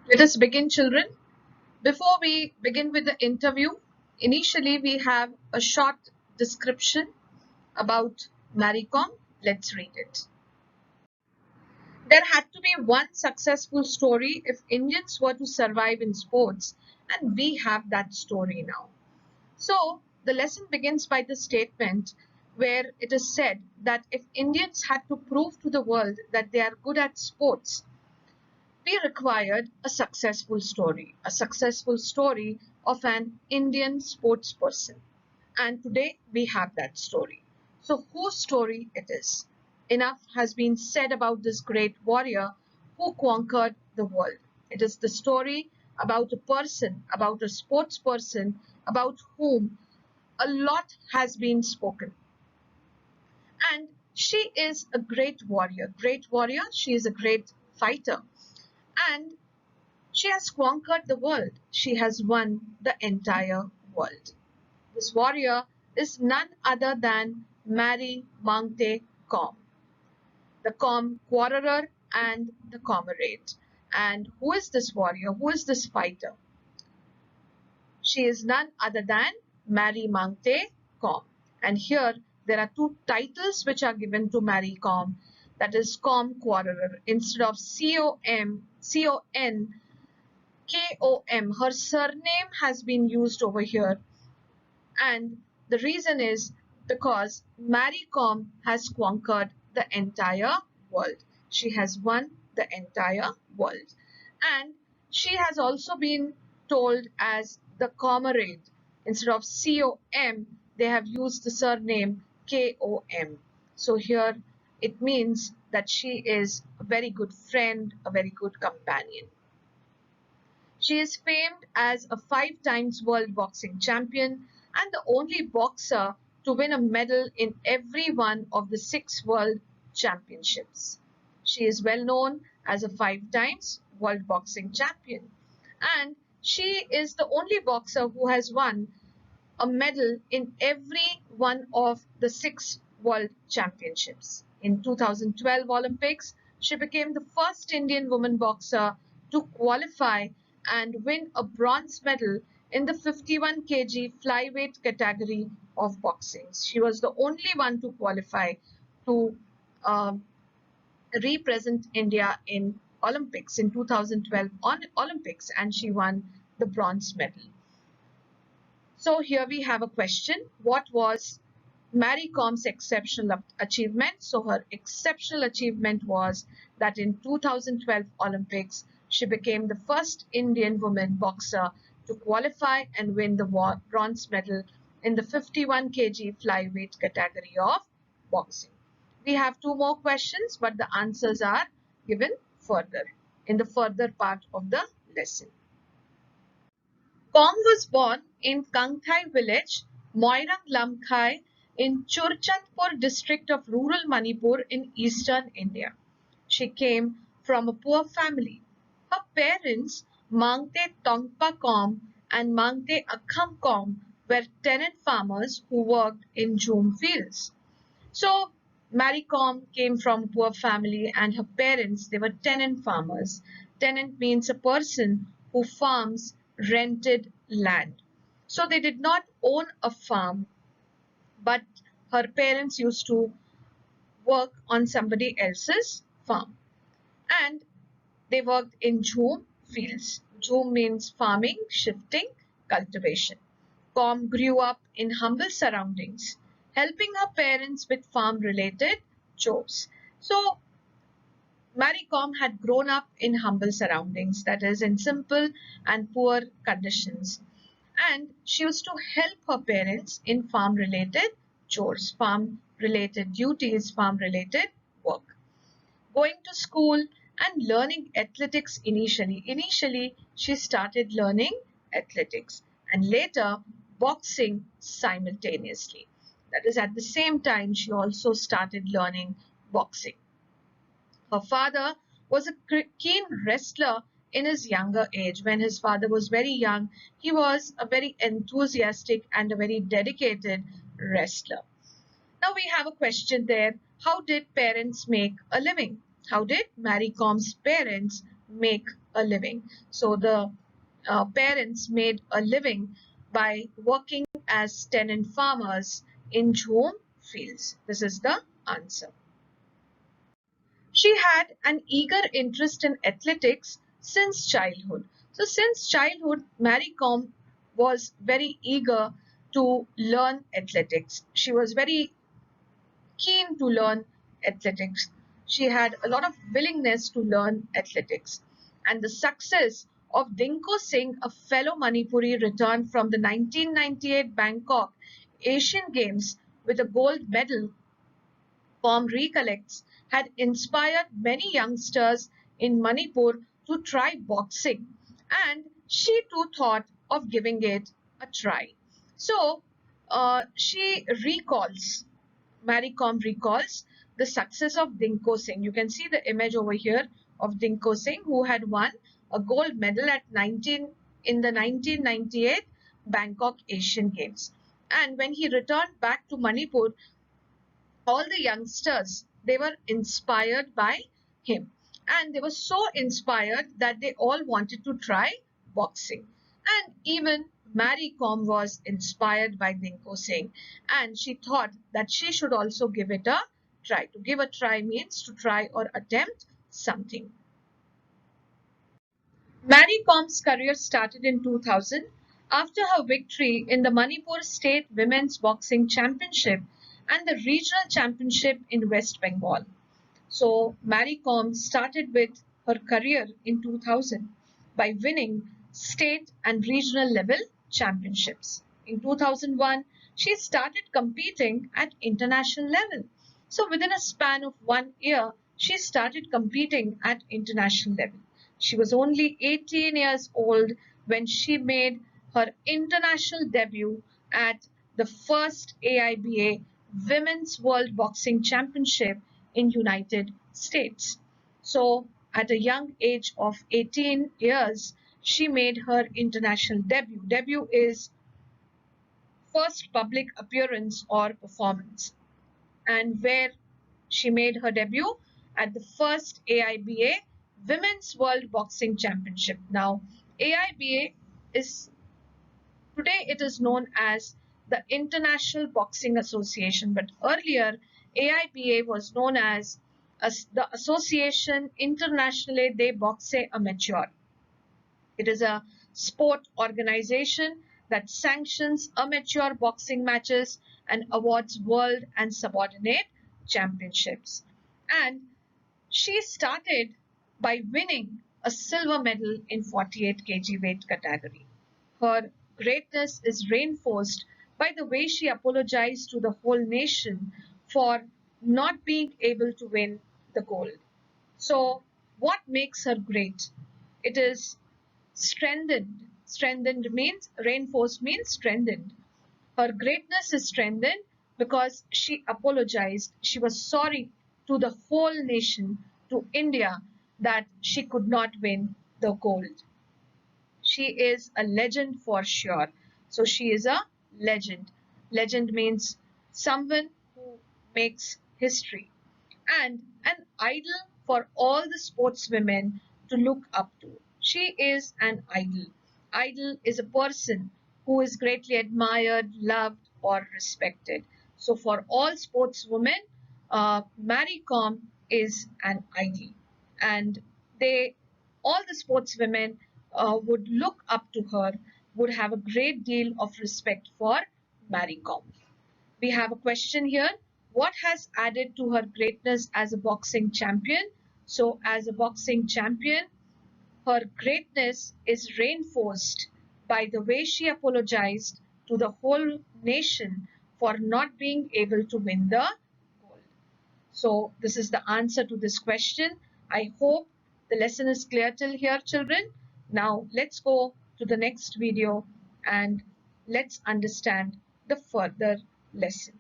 Let us begin, children. Before we begin with the interview, initially we have a short description about Mary Kom. Let's read it. There had to be one successful story if Indians were to survive in sports, and we have that story now. So, the lesson begins by the statement where it is said that if Indians had to prove to the world that they are good at sports, we required a successful story of an Indian sports person. And today we have that story. So, whose story it is? Enough has been said about this great warrior who conquered the world. It is the story about a person, about a sports person, about whom a lot has been spoken. And she is a great warrior. Great warrior, she is a great fighter. And she has conquered the world. She has won the entire world. This warrior is none other than Mary Mangte Com, the quarrerer and the comrade. And who is this warrior? Who is this fighter? She is none other than Mary Mangte Com. And here there are two titles which are given to Mary Com, that is Com Quarrerer. Instead of CON, KOM. Her surname has been used over here, and the reason is because Mary Kom has conquered the entire world. She has won the entire world. And she has also been told as the comrade. Instead of COM, they have used the surname KOM. So here it means that she is a very good friend, a very good companion. She is famed as a 5 times world boxing champion and the only boxer to win a medal in every one of the 6 world championships. She is well known as a 5 times world boxing champion, and she is the only boxer who has won a medal in every one of the 6 world championships. In 2012 Olympics, she became the first Indian woman boxer to qualify and win a bronze medal in the 51 kg flyweight category of boxing. She was the only one to qualify to uh, represent India in Olympics in 2012 Olympics, and she won the bronze medal. So here we have a question. What was Mary Kom's exceptional achievement? So her exceptional achievement was that in 2012 Olympics, she became the first Indian woman boxer to qualify and win the bronze medal in the 51 kg flyweight category of boxing. We have 2 more questions, but the answers are given further in the further part of the lesson. Kong was born in Kangthai village, Moirang Lamkhai, in Churchandpur district of rural Manipur in eastern India. She came from a poor family. Her parents, Mangte Tongpa Kom and Mangte Akham Kom, were tenant farmers who worked in jhum fields. So Mary Kom came from a poor family, and her parents, they were tenant farmers. Tenant means a person who farms rented land. So they did not own a farm, but her parents used to work on somebody else's farm. And they worked in jhum fields. Jhum means farming, shifting, cultivation. Com grew up in humble surroundings, helping her parents with farm-related chores. So Mary Com had grown up in humble surroundings, that is, in simple and poor conditions. And she used to help her parents in farm-related chores, farm-related duties, farm-related work. Going to school and learning athletics initially. Initially, she started learning athletics and later boxing simultaneously. That is, at the same time, she also started learning boxing. Her father was a keen wrestler in his younger age. When his father was very young, he was a very enthusiastic and a very dedicated wrestler. Now we have a question there. How did parents make a living? How did Mary Com's parents make a living. So the parents made a living by working as tenant farmers in Jhom fields. This is the answer. She had an eager interest in athletics since childhood. So, since childhood, Mary Kom was very eager to learn athletics. She was very keen to learn athletics. She had a lot of willingness to learn athletics. And the success of Dinko Singh, a fellow Manipuri, returned from the 1998 Bangkok Asian Games with a gold medal, Form recollects, had inspired many youngsters in Manipur to try boxing, and she too thought of giving it a try. So she recalls, Mary Kom recalls the success of Dinko Singh. You can see the image over here of Dinko Singh, who had won a gold medal at 19 in the 1998 Bangkok Asian Games. And when he returned back to Manipur, all the youngsters, they were inspired by him, and they were so inspired that they all wanted to try boxing. And even Mary Kom was inspired by Dinko Singh, and she thought that she should also give it a try. To give a try means to try or attempt something. Mary Kom's career started in 2000 after her victory in the Manipur State Women's Boxing Championship and the Regional Championship in West Bengal. So, Mary Kom started with her career in 2000 by winning state and regional level championships. In 2001, she started competing at international level. So, within a span of 1 year, she started competing at international level. She was only 18 years old when she made her international debut at the first AIBA Women's World Boxing Championship in United States. So at a young age of 18 years, she made her international debut. Debut is first public appearance or performance, and where she made her debut at the first AIBA Women's World Boxing Championship. Now, AIBA is today it is known as the International Boxing Association, but earlier AIBA was known as the Association Internationale des Boxe Amateurs. It is a sport organization that sanctions amateur boxing matches and awards world and subordinate championships. And she started by winning a silver medal in 48 kg weight category. Her greatness is reinforced by the way she apologized to the whole nation for not being able to win the gold. So, what makes her great? It is strengthened. Strengthened means, reinforced means strengthened. Her greatness is strengthened because she apologized. She was sorry to the whole nation, to India, that she could not win the gold. She is a legend for sure. So she is a legend. Legend means someone who makes history, and an idol for all the sportswomen to look up to. She is an idol. Idol is a person who is greatly admired, loved, or respected. So for all sportswomen, Mary Kom is an idol, and they, all the sportswomen, would look up to her, would have a great deal of respect for Mary Kom. We have a question here. What has added to her greatness as a boxing champion? So, as a boxing champion, her greatness is reinforced by the way she apologized to the whole nation for not being able to win the gold. So, this is the answer to this question. I hope the lesson is clear till here, children. Now, let's go to the next video and let's understand the further lesson.